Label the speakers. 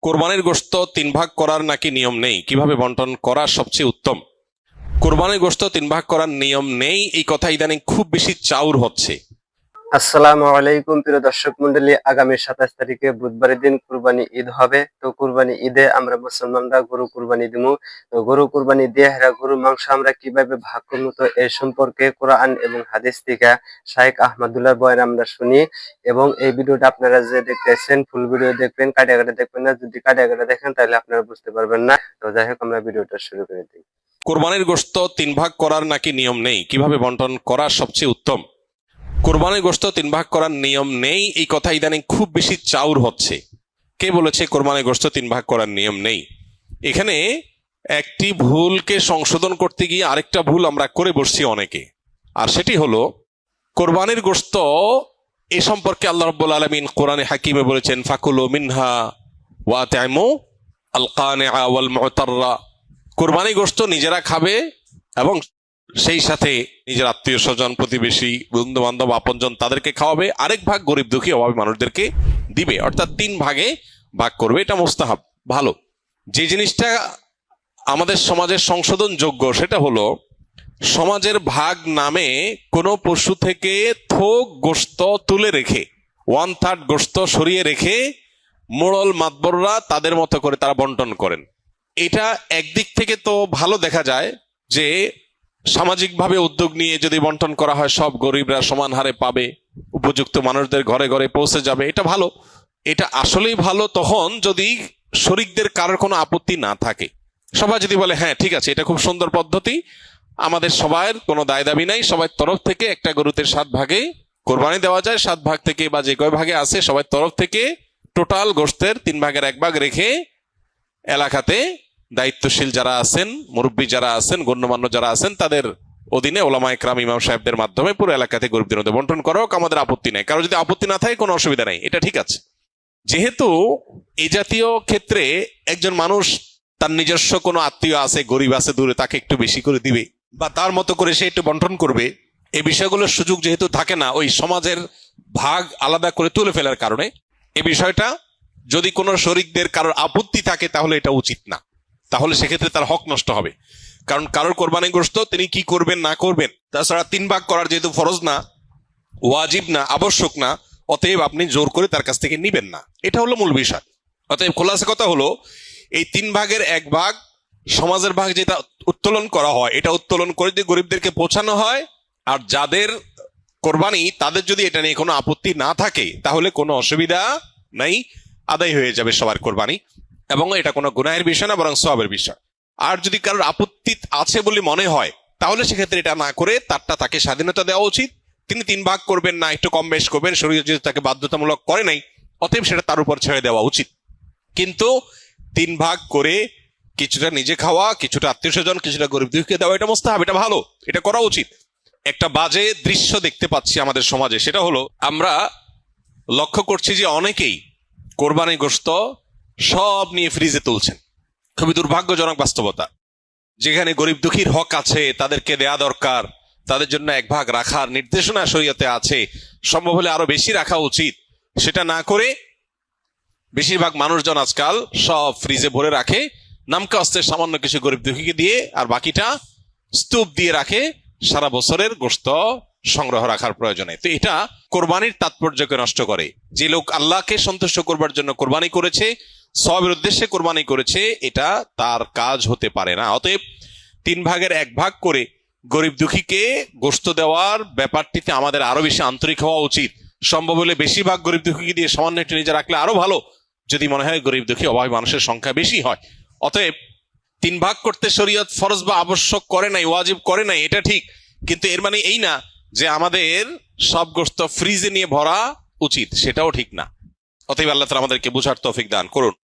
Speaker 1: কোরবানির গোশত তিন ভাগ করার নাকি নিয়ম নেই, কিভাবে বন্টন করা সবচেয়ে উত্তম? কোরবানির গোশত তিন ভাগ করার নিয়ম নেই, এই কথা ইদানিং খুব বেশি চাউর হচ্ছে।
Speaker 2: আসসালামু আলাইকুম প্রিয় দর্শক মন্ডলী, আগামী 27 তারিখে বুধবারের দিন কুরবানি ঈদ হবে। তো কুরবানি ঈদে আমরা মুসলমানরা গরু কুরবানি দিমু। তো গরু কুরবানি দিয়ে গরু মাংস আমরা কিভাবে ভাগ করবো, তো এই সম্পর্কে কোরআন এবং হাদিস থেকে শাইখ আহমদুল্লাহ বয়ান আমরা শুনি। এবং এই ভিডিওটা আপনারা যে দেখতেছেন ফুল ভিডিও দেখবেন, কাটিয়া কাটিয়া দেখবেন না। যদি কাটিয়া কাটিয়া দেখেন তাহলে আপনারা বুঝতে পারবেন না। তো যাই হোক, আমরা ভিডিওটা শুরু করে দিই।
Speaker 1: কোরবানির গোশত তিন ভাগ করার নাকি নিয়ম নেই, কিভাবে বন্টন করা সবচেয়ে উত্তম? কোরবানির গোশত তিন ভাগ করার নিয়ম নেই, এই কথা ইদানিং খুব বেশি চাউর হচ্ছে। কে বলেছে কোরবানির গোশত তিন ভাগ করার নিয়ম নেই? এখানে একটি ভুলকে সংশোধন করতে গিয়ে আরেকটা ভুল আমরা করে বসছি অনেকে। আর সেটি হলো, কোরবানির গোশত এ সম্পর্কে আল্লাহ রাব্বুল আলামিন কোরআনে হাকিমে বলেছেন, ফাকুলু মিনহা ওয়া তাইমু আল কানিআ ওয়াল মুতাররা। কোরবানি গোশত নিজেরা খাবে এবং সেই সাথে নিজের আত্মীয় স্বজন, প্রতিবেশী, বন্ধু বান্ধব, আপনজন তাদেরকে খাওয়াবে। আরেক ভাগ গরিব দুঃখী অভাবী মানুষদেরকে দিবে, অর্থাৎ তিন ভাগে ভাগ করবে। এটা মোস্তাহাব, ভালো। যে জিনিসটা আমাদের সমাজের সংশোধন যোগ্য সেটা হলো, সমাজের ভাগ নামে কোনো পশু থেকে থোক গোশত তুলে রেখে, 1/3 গোশত সরিয়ে রেখে মোড়ল মাতবররা তাদের মতো করে তারা বন্টন করেন। এটা একদিক থেকে তো ভালো দেখা যায় যে সামাজিকভাবে উদ্যোগ নিয়ে যদি বন্টন করা হয় সব গরিবরা সমান হারে পাবে, উপযুক্ত মানুষদের ঘরে ঘরে পৌঁছে যাবে, এটা ভালো। এটা আসলেই ভালো তখন যদি শরিকদের কারোর কোনো আপত্তি না থাকে। সবাই যদি বলে হ্যাঁ ঠিক আছে, এটা খুব সুন্দর পদ্ধতি, আমাদের সবার কোনো দায় দাবি নাই, সবার তরফ থেকে একটা গরুতে 7 ভাগে কোরবানি দেওয়া যায়, 7 ভাগ থেকে বা যে কয় ভাগে আছে সবার তরফ থেকে টোটাল গোশতের 3 ভাগের 1 ভাগ রেখে এলাকাতে দায়িত্বশীল যারা আছেন, মুরব্বী যারা আছেন, গণ্যমান্য যারা আছেন, তাদের অধীনে ওলামা একরাম, ইমাম সাহেবদের মাধ্যমে পুরো এলাকাতে গরিবদের মধ্যে বন্টন করো, আমাদের আপত্তি নাই। কারো যদি আপত্তি না থাকে কোনো অসুবিধা নাই, এটা ঠিক আছে। যেহেতু এই জাতীয় ক্ষেত্রে একজন মানুষ তার নিজস্ব কোনো আত্মীয় আছে, গরিব আছে দূরে, তাকে একটু বেশি করে দিবে বা তার মতো করে সে একটু বন্টন করবে, এই বিষয়গুলোর সুযোগ যেহেতু থাকে না ওই সমাজের ভাগ আলাদা করে তুলে ফেলার কারণে, এই বিষয়টা যদি কোনো শরিকদের কারোর আপত্তি থাকে তাহলে এটা উচিত না, তাহলে সেক্ষেত্রে তার হক নষ্ট হবে। কারণ কারোর কোরবানি গোশত তিনি কি করবেন না করবেন, তাছাড়া 3 ভাগ করার যেহেতু ফরজ না, ওয়াজিব না, আবশ্যক না, অতএব আপনি জোর করে তার কাছ থেকে নিবেন না, এটা হলো মূল বিষয়। অতএব খোলাসা কথা হলো, এই 3 ভাগের 1 ভাগ সমাজের ভাগ যেটা উত্তোলন করা হয়, এটা উত্তোলন করে যদি গরিবদেরকে পৌঁছানো হয়, আর যাদের কোরবানি তাদের যদি এটা নিয়ে কোনো আপত্তি না থাকে তাহলে কোনো অসুবিধা নাই, আদায় হয়ে যাবে সবার কোরবানি, এবং এটা কোনো গুনাহের বিষয় না, বরং সওয়াবের বিষয়। আর যদি কারোর আপত্তি আছে বলে মনে হয় তাহলে সেক্ষেত্রে এটা না করে তারটা তাকে স্বাধীনতা দেওয়া উচিত। তিনি 3 ভাগ করবেন না, একটু কম বেশ করবেন, শরীয়ত যেহেতু তাকে বাধ্যতামূলক করে নাই, অতএব সেটা তার উপর ছেড়ে দেওয়া উচিত। কিন্তু 3 ভাগ করে কিছুটা নিজে খাওয়া, কিছুটা আত্মীয় স্বজন, কিছুটা গরিব দুঃখীকে দেওয়া, এটা মুস্তাহাব, এটা ভালো, এটা করা উচিত। একটা বাজে দৃশ্য দেখতে পাচ্ছি আমাদের সমাজে, সেটা হলো আমরা লক্ষ্য করছি যে অনেকেই কোরবানি গোশত সব নিয়ে ফ্রিজে তুলছেন। খুবই দুর্ভাগ্যজনক বাস্তবতা। যেখানে গরিব দুঃখীর হক আছে, তাদেরকে দেয়া দরকার, তাদের জন্য 1 ভাগ রাখার নির্দেশনা শরীয়তে আছে, সম্ভব হলে আরো বেশি রাখা উচিত, সেটা না করে বেশিরভাগ মানুষজন আজকাল সব ফ্রিজে ভরে রাখে, নামকা অস্ত্রের সামান্য কিছু গরিব দুঃখীকে দিয়ে, আর বাকিটা স্তূপ দিয়ে রাখে সারা বছরের গোশত সংগ্রহ রাখার প্রয়োজনে। তো এটা কোরবানির তাৎপর্যকে নষ্ট করে। যে লোক আল্লাহকে সন্তুষ্ট করবার জন্য কোরবানি করেছে, সওয়াবের উদ্দেশ্যে কোরবানি করেছে, এটা তার কাজ হতে পারে না। অতএব 3 ভাগের 1 ভাগ করে গরিব দুঃখীকে গোশত দেওয়ার ব্যাপারটিতে আমাদের আরো বেশি আন্তরিক হওয়া উচিত। সম্ভব হলে বেশিরভাগ গরিব দুঃখীকে দিয়ে সামান্য একটু নিজে রাখলে আরো ভালো, যদি মনে হয় গরিব দুঃখী অভাবী মানুষের সংখ্যা বেশি হয়। অতএব 3 ভাগ করতে শরীয়ত ফরজ বা আবশ্যক করে নাই, ওয়াজিব করে নাই, এটা ঠিক, কিন্তু এর মানে এই না যে আমাদের সব গোশত ফ্রিজে নিয়ে ভরা উচিত, সেটাও ঠিক না। অতএব আল্লাহ তাআলা আমাদেরকে বুঝার তৌফিক দান করুন।